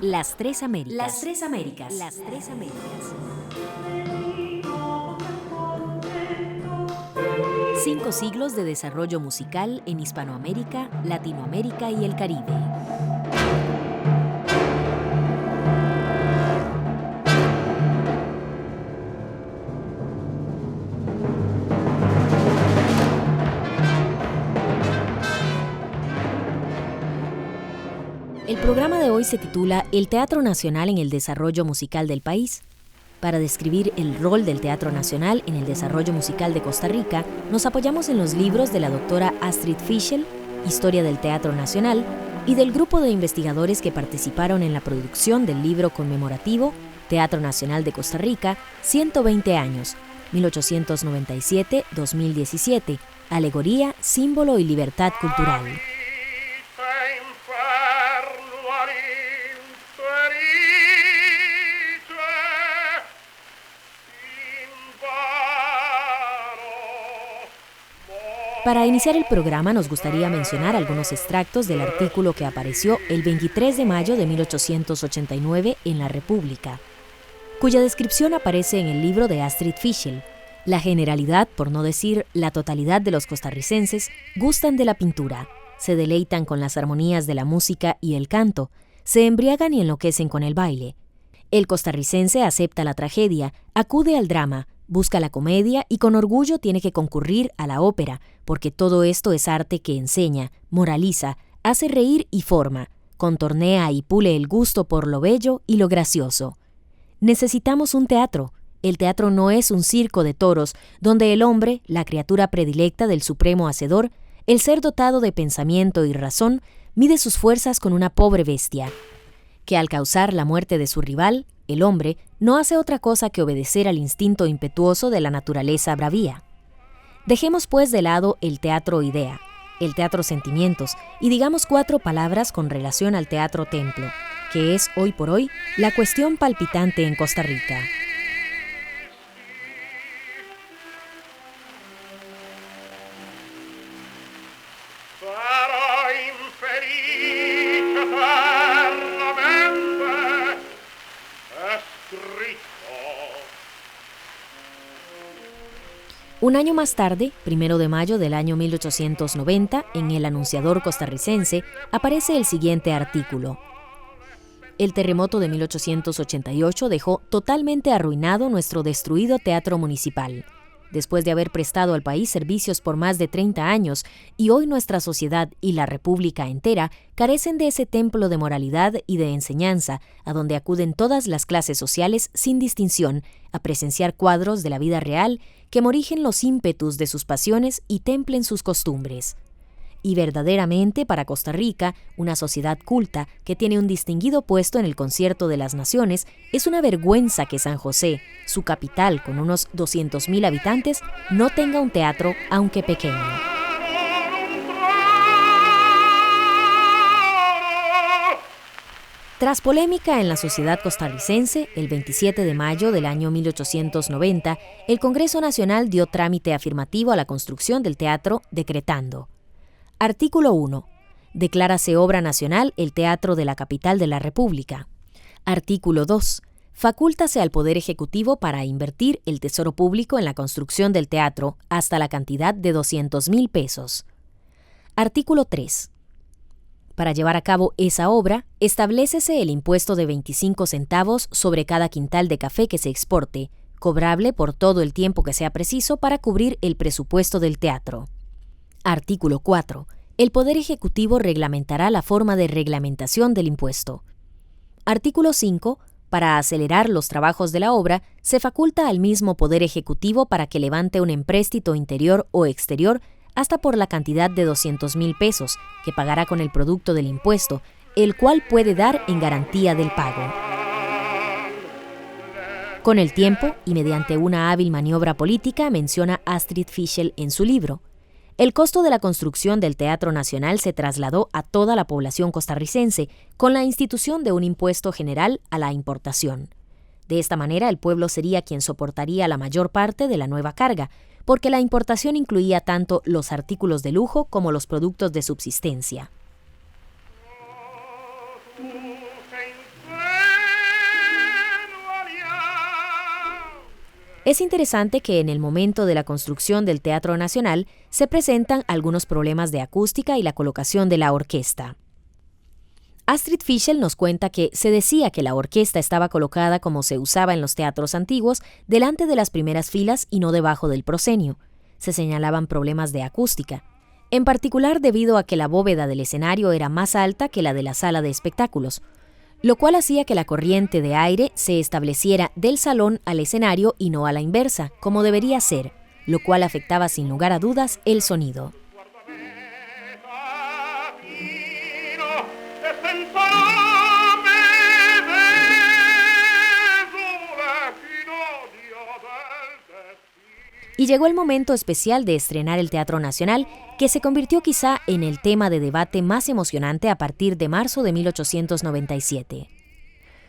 Las Tres Américas. Las Tres Américas. Las Tres Américas. 5 siglos de desarrollo musical en Hispanoamérica, Latinoamérica y el Caribe. El programa de hoy se titula El Teatro Nacional en el desarrollo musical del país. Para describir el rol del Teatro Nacional en el desarrollo musical de Costa Rica, nos apoyamos en los libros de la doctora Astrid Fischel, Historia del Teatro Nacional, y del grupo de investigadores que participaron en la producción del libro conmemorativo Teatro Nacional de Costa Rica, 120 años, 1897-2017, Alegoría, Símbolo y Libertad Cultural. Para iniciar el programa nos gustaría mencionar algunos extractos del artículo que apareció el 23 de mayo de 1889 en La República, cuya descripción aparece en el libro de Astrid Fischel. La generalidad, por no decir la totalidad de los costarricenses, gustan de la pintura, se deleitan con las armonías de la música y el canto, se embriagan y enloquecen con el baile. El costarricense acepta la tragedia, acude al drama, busca la comedia y con orgullo tiene que concurrir a la ópera, porque todo esto es arte que enseña, moraliza, hace reír y forma, contornea y pule el gusto por lo bello y lo gracioso. Necesitamos un teatro. El teatro no es un circo de toros, donde el hombre, la criatura predilecta del supremo hacedor, el ser dotado de pensamiento y razón, mide sus fuerzas con una pobre bestia, que al causar la muerte de su rival, el hombre no hace otra cosa que obedecer al instinto impetuoso de la naturaleza bravía. Dejemos pues de lado el teatro idea, el teatro sentimientos, y digamos 4 palabras con relación al teatro templo, que es hoy por hoy la cuestión palpitante en Costa Rica. Un año más tarde, 1 de mayo del año 1890, en El Anunciador costarricense, aparece el siguiente artículo. El terremoto de 1888 dejó totalmente arruinado nuestro destruido teatro municipal. Después de haber prestado al país servicios por más de 30 años, y hoy nuestra sociedad y la república entera carecen de ese templo de moralidad y de enseñanza, a donde acuden todas las clases sociales sin distinción, a presenciar cuadros de la vida real que morigen los ímpetus de sus pasiones y templen sus costumbres. Y verdaderamente para Costa Rica, una sociedad culta que tiene un distinguido puesto en el concierto de las naciones, es una vergüenza que San José, su capital con unos 200,000 habitantes, no tenga un teatro, aunque pequeño. Tras polémica en la sociedad costarricense, el 27 de mayo del año 1890, el Congreso Nacional dio trámite afirmativo a la construcción del teatro, decretando: Artículo 1. Declárase obra nacional el Teatro de la Capital de la República. Artículo 2. Facúltase al Poder Ejecutivo para invertir el Tesoro Público en la construcción del teatro hasta la cantidad de 200,000 pesos. Artículo 3. Para llevar a cabo esa obra, establécese el impuesto de 25 centavos sobre cada quintal de café que se exporte, cobrable por todo el tiempo que sea preciso para cubrir el presupuesto del teatro. Artículo 4. El Poder Ejecutivo reglamentará la forma de reglamentación del impuesto. Artículo 5. Para acelerar los trabajos de la obra, se faculta al mismo Poder Ejecutivo para que levante un empréstito interior o exterior hasta por la cantidad de 200,000 pesos, que pagará con el producto del impuesto, el cual puede dar en garantía del pago. Con el tiempo, y mediante una hábil maniobra política, menciona Astrid Fischel en su libro, el costo de la construcción del Teatro Nacional se trasladó a toda la población costarricense con la institución de un impuesto general a la importación. De esta manera, el pueblo sería quien soportaría la mayor parte de la nueva carga, porque la importación incluía tanto los artículos de lujo como los productos de subsistencia. Es interesante que en el momento de la construcción del Teatro Nacional se presentan algunos problemas de acústica y la colocación de la orquesta. Astrid Fischel nos cuenta que se decía que la orquesta estaba colocada como se usaba en los teatros antiguos, delante de las primeras filas y no debajo del proscenio. Se señalaban problemas de acústica, en particular debido a que la bóveda del escenario era más alta que la de la sala de espectáculos, lo cual hacía que la corriente de aire se estableciera del salón al escenario y no a la inversa, como debería ser, lo cual afectaba sin lugar a dudas el sonido. Y llegó el momento especial de estrenar el Teatro Nacional, que se convirtió quizá en el tema de debate más emocionante a partir de marzo de 1897.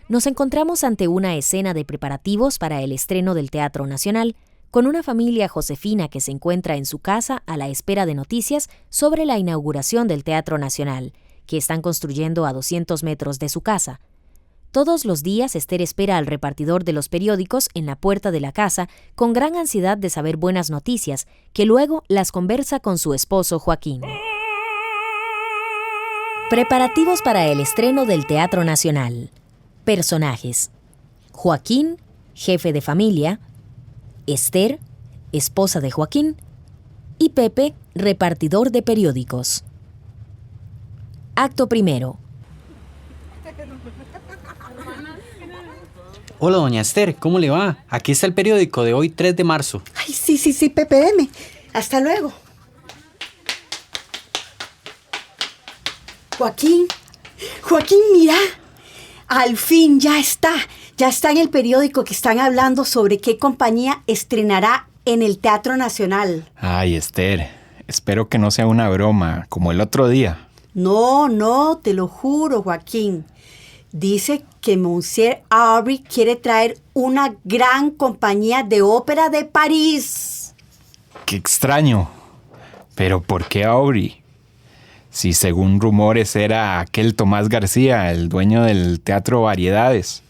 Nos encontramos ante una escena de preparativos para el estreno del Teatro Nacional, con una familia josefina que se encuentra en su casa a la espera de noticias sobre la inauguración del Teatro Nacional, que están construyendo a 200 metros de su casa. Todos los días Esther espera al repartidor de los periódicos en la puerta de la casa con gran ansiedad de saber buenas noticias, que luego las conversa con su esposo Joaquín. Preparativos para el estreno del Teatro Nacional. Personajes: Joaquín, jefe de familia; Esther, esposa de Joaquín; y Pepe, repartidor de periódicos. Acto primero. Hola, doña Esther, ¿cómo le va? Aquí está el periódico de hoy, 3 de marzo. Ay, sí, Pepe, deme. Hasta luego. Joaquín, mira. Al fin ya está en el periódico que están hablando sobre qué compañía estrenará en el Teatro Nacional. Ay, Esther, espero que no sea una broma, como el otro día. No, te lo juro, Joaquín. Dice que Monsieur Aubry quiere traer una gran compañía de ópera de París. ¡Qué extraño! ¿Pero por qué Aubry? Si según rumores era aquel Tomás García, el dueño del Teatro Variedades,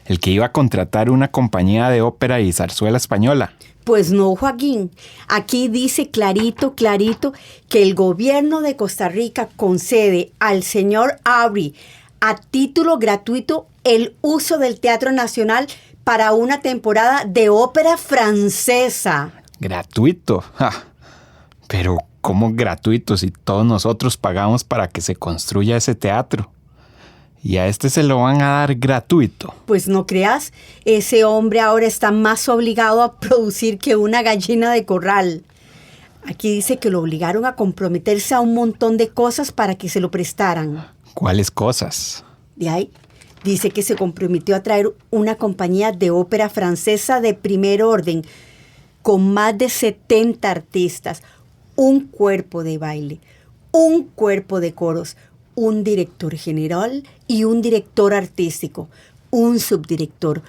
el que iba a contratar una compañía de ópera y zarzuela española. Pues no, Joaquín. Aquí dice clarito que el gobierno de Costa Rica concede al señor Aubry a título gratuito el uso del Teatro Nacional para una temporada de ópera francesa. ¿Gratuito? ¡Ja! Pero ¿cómo gratuito si todos nosotros pagamos para que se construya ese teatro? ¿Y a este se lo van a dar gratuito? Pues no creas, ese hombre ahora está más obligado a producir que una gallina de corral. Aquí dice que lo obligaron a comprometerse a un montón de cosas para que se lo prestaran. ¿Cuáles cosas? De ahí, dice que se comprometió a traer una compañía de ópera francesa de primer orden, con más de 70 artistas, un cuerpo de baile, un cuerpo de coros, un director general y un director artístico, un subdirector,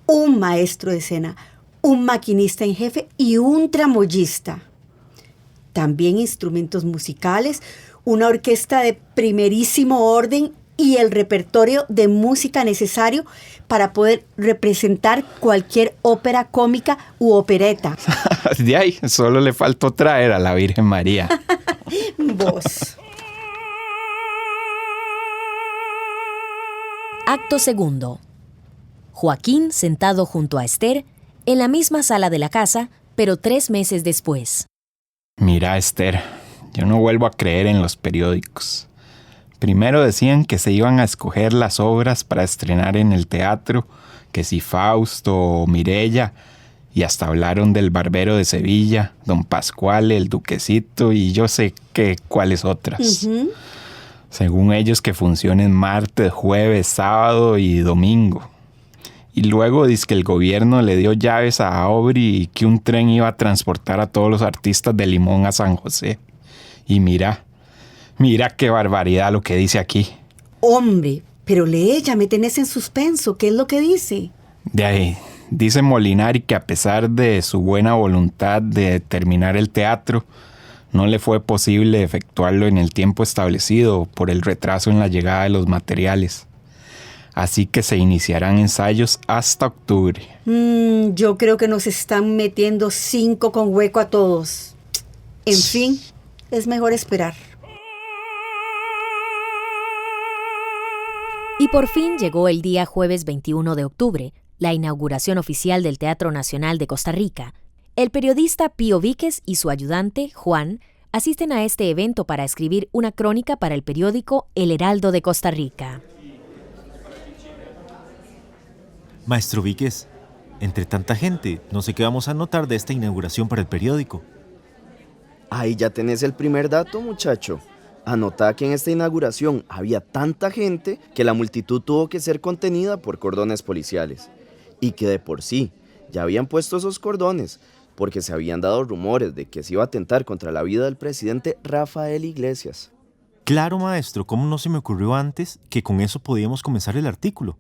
un maestro de escena, un maquinista en jefe y un tramoyista. También instrumentos musicales, una orquesta de primerísimo orden y el repertorio de música necesario para poder representar cualquier ópera cómica u opereta. De ahí, solo le faltó traer a la Virgen María. Vos. Acto segundo. Joaquín sentado junto a Esther en la misma sala de la casa, pero 3 meses después. Mira, Esther, yo no vuelvo a creer en los periódicos. Primero decían que se iban a escoger las obras para estrenar en el teatro, que si Fausto o Mirella, y hasta hablaron del Barbero de Sevilla, Don Pascual, el Duquecito y yo sé qué cuáles otras. Uh-huh. Según ellos que funcionen martes, jueves, sábado y domingo. Y luego dice que el gobierno le dio llaves a Aubry y que un tren iba a transportar a todos los artistas de Limón a San José. Y mira qué barbaridad lo que dice aquí. Hombre, pero lee, ya me tenés en suspenso. ¿Qué es lo que dice? De ahí, dice Molinari que a pesar de su buena voluntad de terminar el teatro, no le fue posible efectuarlo en el tiempo establecido por el retraso en la llegada de los materiales. Así que se iniciarán ensayos hasta octubre. Yo creo que nos están metiendo 5 con hueco a todos. En fin, es mejor esperar. Y por fin llegó el día jueves 21 de octubre, la inauguración oficial del Teatro Nacional de Costa Rica. El periodista Pío Víquez y su ayudante, Juan, asisten a este evento para escribir una crónica para el periódico El Heraldo de Costa Rica. Maestro Víquez, entre tanta gente, no sé qué vamos a notar de esta inauguración para el periódico. Ahí ya tenés el primer dato, muchacho. Anotá que en esta inauguración había tanta gente que la multitud tuvo que ser contenida por cordones policiales. Y que de por sí ya habían puesto esos cordones porque se habían dado rumores de que se iba a atentar contra la vida del presidente Rafael Iglesias. Claro, maestro, ¿cómo no se me ocurrió antes que con eso podíamos comenzar el artículo?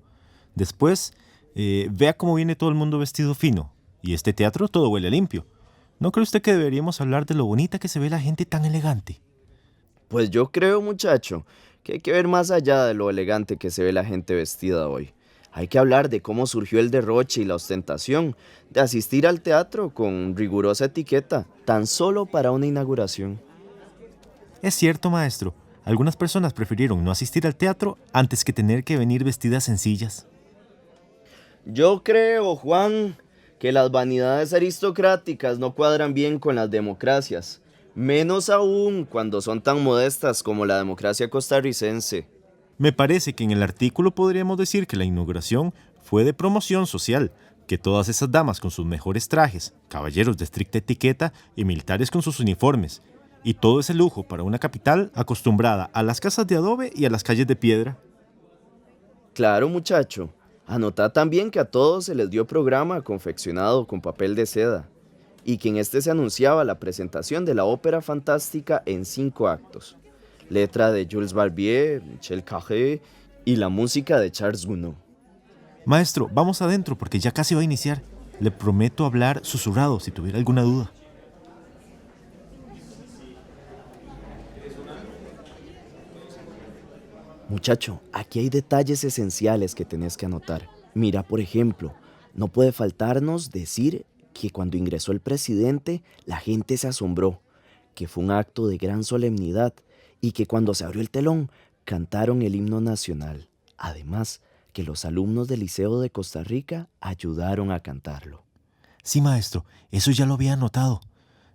Después, vea cómo viene todo el mundo vestido fino. Y este teatro todo huele limpio. ¿No cree usted que deberíamos hablar de lo bonita que se ve la gente tan elegante? Pues yo creo, muchacho, que hay que ver más allá de lo elegante que se ve la gente vestida hoy. Hay que hablar de cómo surgió el derroche y la ostentación de asistir al teatro con rigurosa etiqueta, tan solo para una inauguración. Es cierto, maestro. Algunas personas prefirieron no asistir al teatro antes que tener que venir vestidas sencillas. Yo creo, Juan, que las vanidades aristocráticas no cuadran bien con las democracias, menos aún cuando son tan modestas como la democracia costarricense. Me parece que en el artículo podríamos decir que la inauguración fue de promoción social, que todas esas damas con sus mejores trajes, caballeros de estricta etiqueta y militares con sus uniformes, y todo ese lujo para una capital acostumbrada a las casas de adobe y a las calles de piedra. Claro, muchacho. Anotá también que a todos se les dio programa confeccionado con papel de seda, y que en este se anunciaba la presentación de la ópera fantástica en 5 actos. Letra de Jules Barbier, Michel Carré y la música de Charles Gounod. Maestro, vamos adentro porque ya casi va a iniciar. Le prometo hablar susurrado si tuviera alguna duda. Muchacho, aquí hay detalles esenciales que tenés que anotar. Mira, por ejemplo, no puede faltarnos decir que cuando ingresó el presidente, la gente se asombró, que fue un acto de gran solemnidad y que cuando se abrió el telón, cantaron el himno nacional. Además, que los alumnos del Liceo de Costa Rica ayudaron a cantarlo. Sí, maestro, eso ya lo había notado.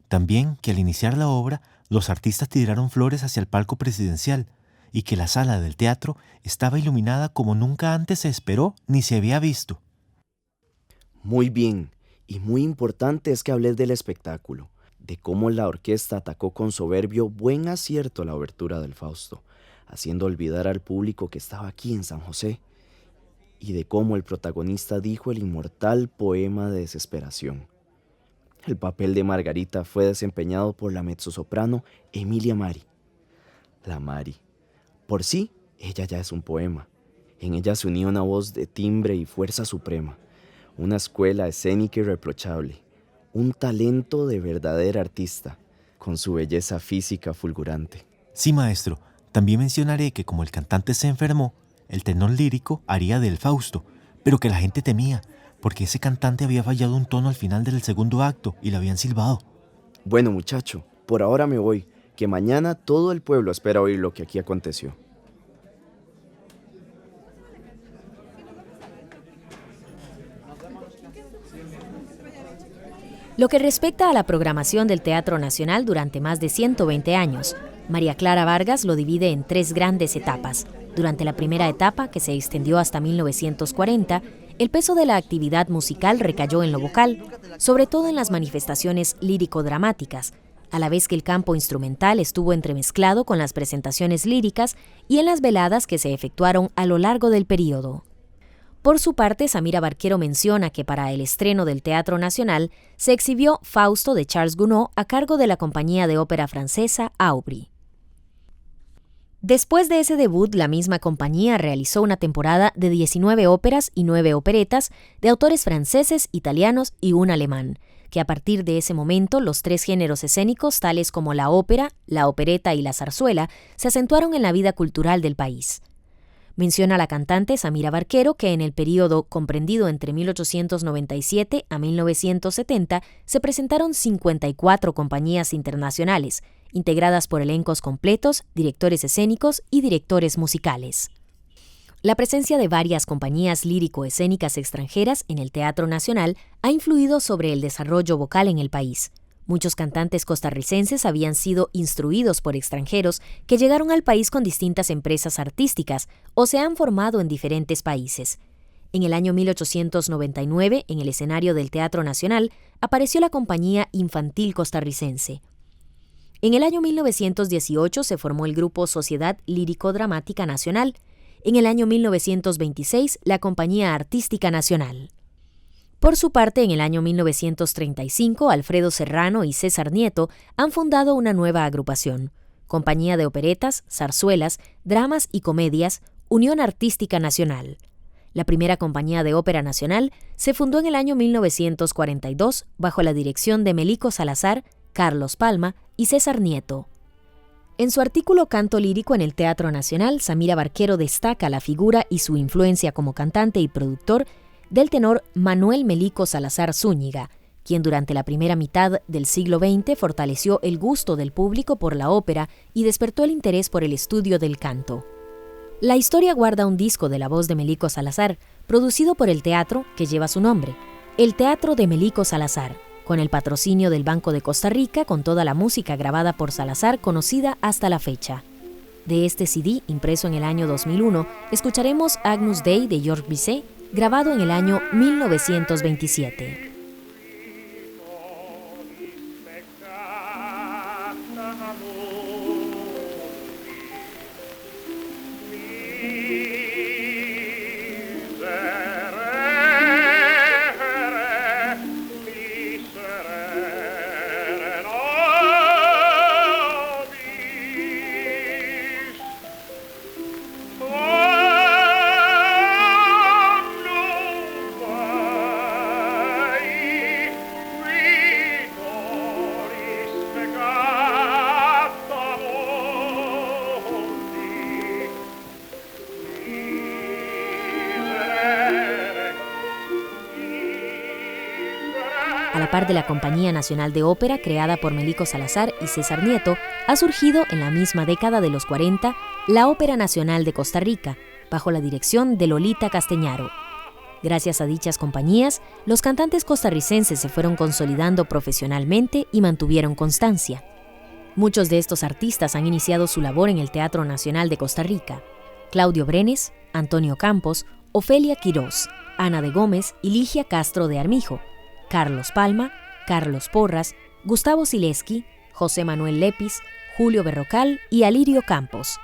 También que al iniciar la obra, los artistas tiraron flores hacia el palco presidencial y que la sala del teatro estaba iluminada como nunca antes se esperó ni se había visto. Muy bien, y muy importante es que hables del espectáculo, de cómo la orquesta atacó con soberbio buen acierto la obertura del Fausto, haciendo olvidar al público que estaba aquí en San José, y de cómo el protagonista dijo el inmortal poema de desesperación. El papel de Margarita fue desempeñado por la mezzosoprano Emilia Mari. La Mari. Por sí, ella ya es un poema. En ella se unía una voz de timbre y fuerza suprema, una escuela escénica irreprochable, un talento de verdadera artista, con su belleza física fulgurante. Sí, maestro, también mencionaré que como el cantante se enfermó, el tenor lírico haría del Fausto, pero que la gente temía, porque ese cantante había fallado un tono al final del segundo acto y lo habían silbado. Bueno, muchacho, por ahora me voy, que mañana todo el pueblo espera oír lo que aquí aconteció. Lo que respecta a la programación del Teatro Nacional durante más de 120 años, María Clara Vargas lo divide en 3 grandes etapas. Durante la primera etapa, que se extendió hasta 1940, el peso de la actividad musical recayó en lo vocal, sobre todo en las manifestaciones lírico-dramáticas, a la vez que el campo instrumental estuvo entremezclado con las presentaciones líricas y en las veladas que se efectuaron a lo largo del período. Por su parte, Samira Barquero menciona que para el estreno del Teatro Nacional se exhibió Fausto de Charles Gounod a cargo de la compañía de ópera francesa Aubry. Después de ese debut, la misma compañía realizó una temporada de 19 óperas y 9 operetas de autores franceses, italianos y un alemán, que a partir de ese momento los 3 géneros escénicos, tales como la ópera, la opereta y la zarzuela, se acentuaron en la vida cultural del país. Menciona la cantante Samira Barquero que en el período comprendido entre 1897 a 1970 se presentaron 54 compañías internacionales, integradas por elencos completos, directores escénicos y directores musicales. La presencia de varias compañías lírico-escénicas extranjeras en el Teatro Nacional ha influido sobre el desarrollo vocal en el país. Muchos cantantes costarricenses habían sido instruidos por extranjeros que llegaron al país con distintas empresas artísticas o se han formado en diferentes países. En el año 1899, en el escenario del Teatro Nacional, apareció la Compañía Infantil Costarricense. En el año 1918 se formó el grupo Sociedad Lírico-Dramática Nacional. En el año 1926, la Compañía Artística Nacional. Por su parte, en el año 1935, Alfredo Serrano y César Nieto han fundado una nueva agrupación, Compañía de Operetas, Zarzuelas, Dramas y Comedias, Unión Artística Nacional. La primera compañía de ópera nacional se fundó en el año 1942 bajo la dirección de Melico Salazar, Carlos Palma y César Nieto. En su artículo Canto lírico en el Teatro Nacional, Samira Barquero destaca la figura y su influencia como cantante y productor del tenor Manuel Melico Salazar Zúñiga, quien durante la primera mitad del siglo XX fortaleció el gusto del público por la ópera y despertó el interés por el estudio del canto. La historia guarda un disco de la voz de Melico Salazar, producido por el teatro que lleva su nombre, el Teatro de Melico Salazar, con el patrocinio del Banco de Costa Rica, con toda la música grabada por Salazar conocida hasta la fecha. De este CD, impreso en el año 2001, escucharemos Agnus Dei de Georges Bizet, grabado en el año 1927. A la par de la Compañía Nacional de Ópera, creada por Melico Salazar y César Nieto, ha surgido en la misma década de los 40 la Ópera Nacional de Costa Rica, bajo la dirección de Lolita Casteñaro. Gracias a dichas compañías, los cantantes costarricenses se fueron consolidando profesionalmente y mantuvieron constancia. Muchos de estos artistas han iniciado su labor en el Teatro Nacional de Costa Rica. Claudio Brenes, Antonio Campos, Ofelia Quirós, Ana de Gómez y Ligia Castro de Armijo, Carlos Palma, Carlos Porras, Gustavo Sileski, José Manuel Lepis, Julio Berrocal y Alirio Campos.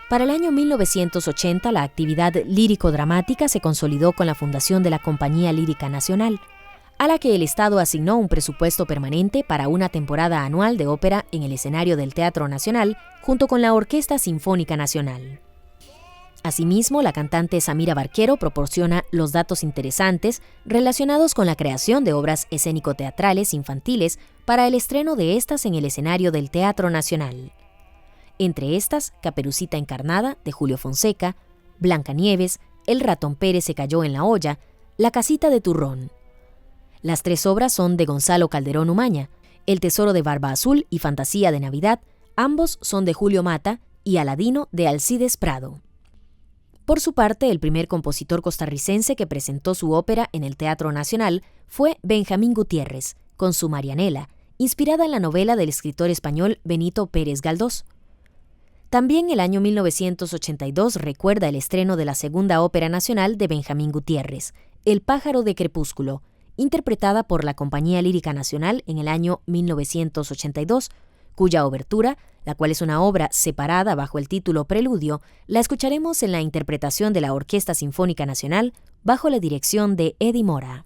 Para el año 1980, la actividad lírico-dramática se consolidó con la fundación de la Compañía Lírica Nacional, a la que el Estado asignó un presupuesto permanente para una temporada anual de ópera en el escenario del Teatro Nacional, junto con la Orquesta Sinfónica Nacional. Asimismo, la cantante Samira Barquero proporciona los datos interesantes relacionados con la creación de obras escénico-teatrales infantiles para el estreno de estas en el escenario del Teatro Nacional. Entre estas, Caperucita Encarnada, de Julio Fonseca, Blancanieves, El ratón Pérez se cayó en la olla, La casita de Turrón. Las tres obras son de Gonzalo Calderón Umaña, El tesoro de Barba Azul y Fantasía de Navidad, ambos son de Julio Mata, y Aladino de Alcides Prado. Por su parte, el primer compositor costarricense que presentó su ópera en el Teatro Nacional fue Benjamín Gutiérrez, con su Marianela, inspirada en la novela del escritor español Benito Pérez Galdós. También el año 1982 recuerda el estreno de la segunda ópera nacional de Benjamín Gutiérrez, El pájaro de crepúsculo, interpretada por la Compañía Lírica Nacional en el año 1982, cuya obertura, la cual es una obra separada bajo el título Preludio, la escucharemos en la interpretación de la Orquesta Sinfónica Nacional bajo la dirección de Eddie Mora.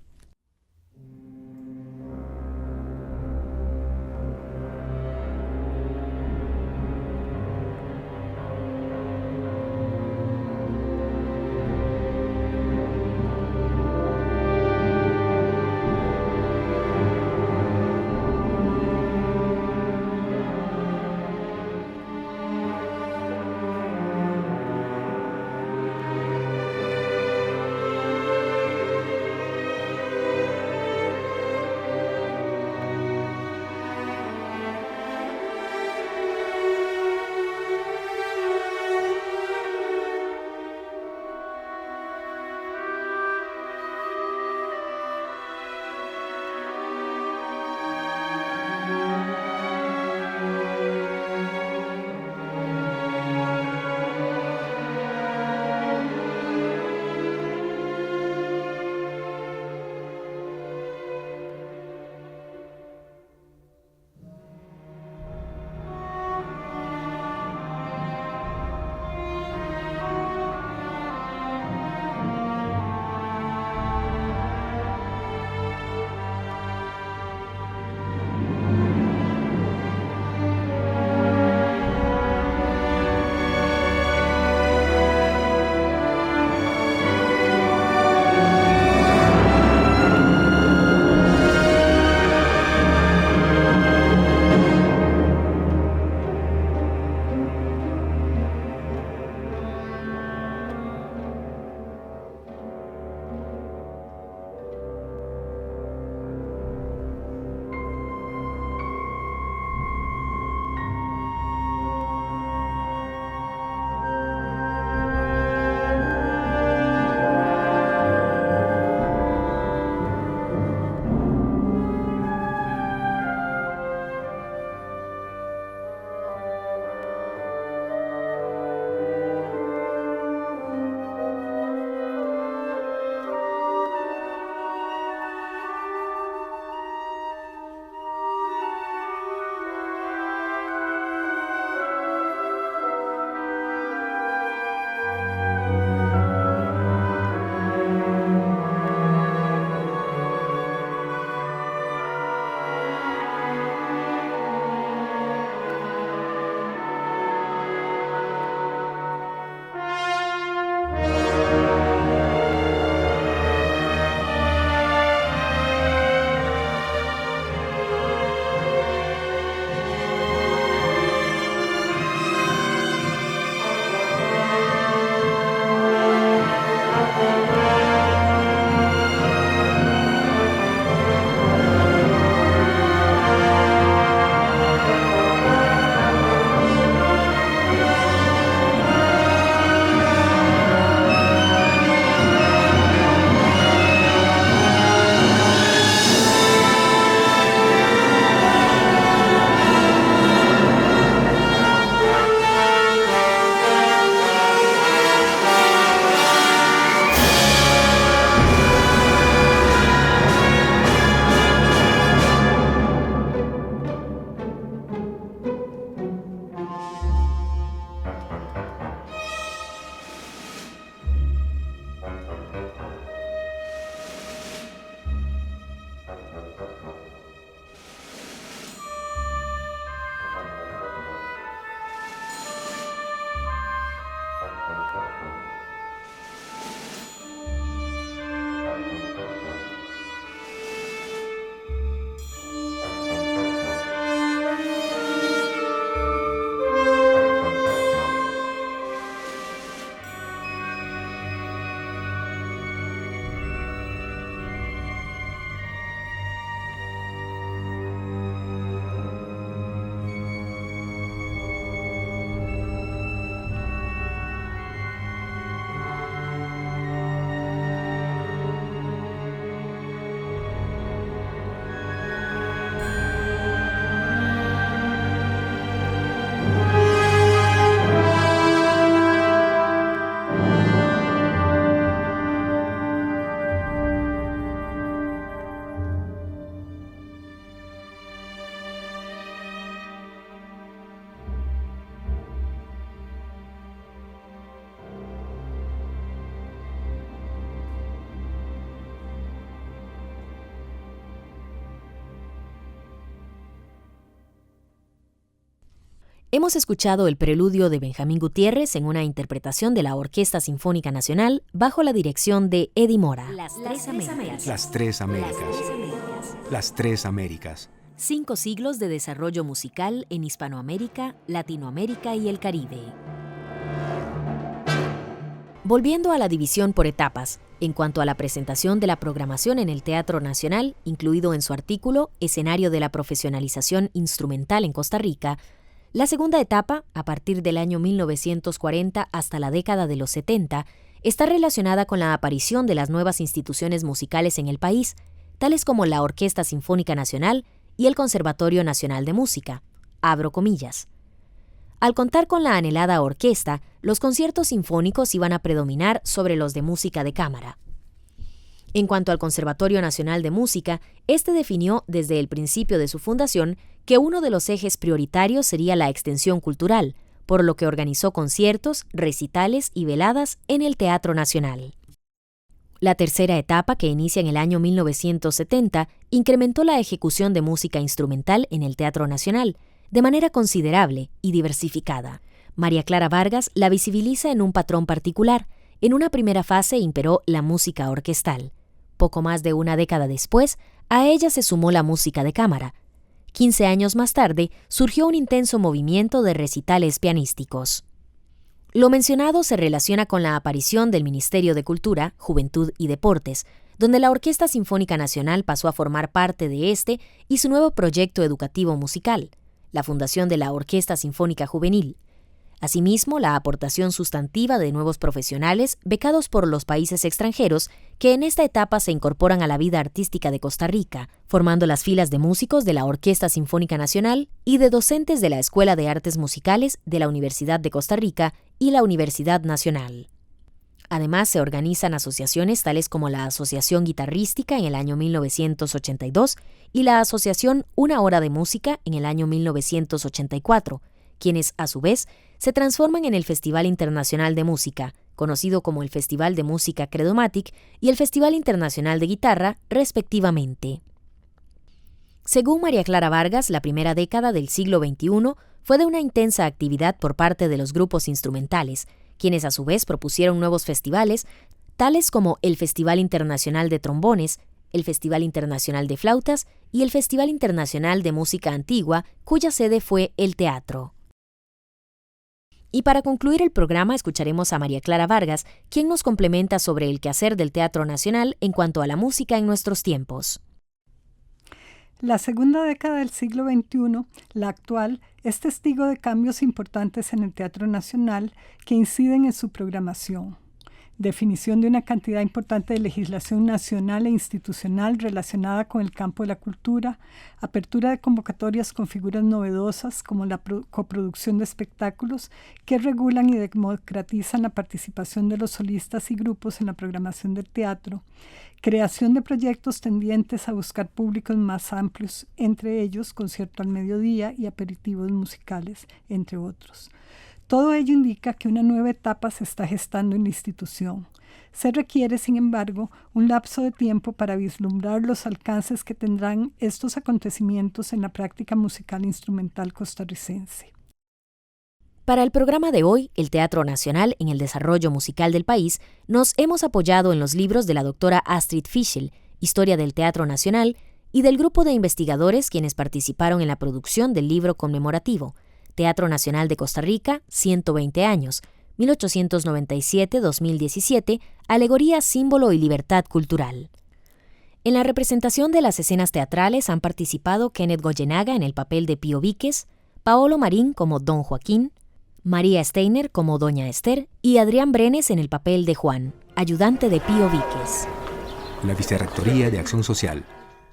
Hemos escuchado el preludio de Benjamín Gutiérrez en una interpretación de la Orquesta Sinfónica Nacional bajo la dirección de Eddie Mora. Las Tres Américas. Las Tres Américas. Las Tres Américas. 5 siglos de desarrollo musical en Hispanoamérica, Latinoamérica y el Caribe. Volviendo a la división por etapas, en cuanto a la presentación de la programación en el Teatro Nacional, incluido en su artículo Escenario de la profesionalización instrumental en Costa Rica, la segunda etapa, a partir del año 1940 hasta la década de los 70, está relacionada con la aparición de las nuevas instituciones musicales en el país, tales como la Orquesta Sinfónica Nacional y el Conservatorio Nacional de Música, abro comillas. Al contar con la anhelada orquesta, los conciertos sinfónicos iban a predominar sobre los de música de cámara. En cuanto al Conservatorio Nacional de Música, este definió desde el principio de su fundación que uno de los ejes prioritarios sería la extensión cultural, por lo que organizó conciertos, recitales y veladas en el Teatro Nacional. La tercera etapa, que inicia en el año 1970, incrementó la ejecución de música instrumental en el Teatro Nacional, de manera considerable y diversificada. María Clara Vargas la visibiliza en un patrón particular. En una primera fase imperó la música orquestal. Poco más de una década después, a ella se sumó la música de cámara. 15 años más tarde, surgió un intenso movimiento de recitales pianísticos. Lo mencionado se relaciona con la aparición del Ministerio de Cultura, Juventud y Deportes, donde la Orquesta Sinfónica Nacional pasó a formar parte de este y su nuevo proyecto educativo musical, la fundación de la Orquesta Sinfónica Juvenil. Asimismo, la aportación sustantiva de nuevos profesionales becados por los países extranjeros que en esta etapa se incorporan a la vida artística de Costa Rica, formando las filas de músicos de la Orquesta Sinfónica Nacional y de docentes de la Escuela de Artes Musicales de la Universidad de Costa Rica y la Universidad Nacional. Además, se organizan asociaciones tales como la Asociación Guitarrística en el año 1982 y la Asociación Una Hora de Música en el año 1984, quienes, a su vez, se transforman en el Festival Internacional de Música, conocido como el Festival de Música Credomatic y el Festival Internacional de Guitarra, respectivamente. Según María Clara Vargas, la primera década del siglo XXI fue de una intensa actividad por parte de los grupos instrumentales, quienes a su vez propusieron nuevos festivales, tales como el Festival Internacional de Trombones, el Festival Internacional de Flautas y el Festival Internacional de Música Antigua, cuya sede fue el teatro. Y para concluir el programa escucharemos a María Clara Vargas, quien nos complementa sobre el quehacer del Teatro Nacional en cuanto a la música en nuestros tiempos. La segunda década del siglo XXI, la actual, es testigo de cambios importantes en el Teatro Nacional que inciden en su programación. Definición de una cantidad importante de legislación nacional e institucional relacionada con el campo de la cultura, apertura de convocatorias con figuras novedosas como la coproducción de espectáculos que regulan y democratizan la participación de los solistas y grupos en la programación del teatro, creación de proyectos tendientes a buscar públicos más amplios, entre ellos concierto al mediodía y aperitivos musicales, entre otros. Todo ello indica que una nueva etapa se está gestando en la institución. Se requiere, sin embargo, un lapso de tiempo para vislumbrar los alcances que tendrán estos acontecimientos en la práctica musical instrumental costarricense. Para el programa de hoy, el Teatro Nacional en el desarrollo musical del país, nos hemos apoyado en los libros de la doctora Astrid Fischel, Historia del Teatro Nacional, y del grupo de investigadores quienes participaron en la producción del libro conmemorativo, Teatro Nacional de Costa Rica, 120 años, 1897-2017, Alegoría, Símbolo y Libertad Cultural. En la representación de las escenas teatrales han participado Kenneth Goyenaga en el papel de Pío Víquez, Paolo Marín como Don Joaquín, María Steiner como Doña Esther y Adrián Brenes en el papel de Juan, ayudante de Pío Víquez. La Vicerrectoría de Acción Social,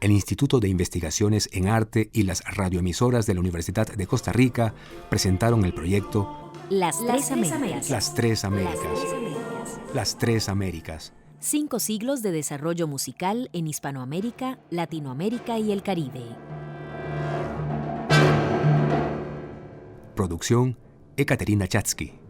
el Instituto de Investigaciones en Arte y las radioemisoras de la Universidad de Costa Rica presentaron el proyecto Las Tres Américas. Las Tres Américas. Las Tres Américas. 5 siglos de desarrollo musical en Hispanoamérica, Latinoamérica y el Caribe. Producción: Ekaterina Chatsky.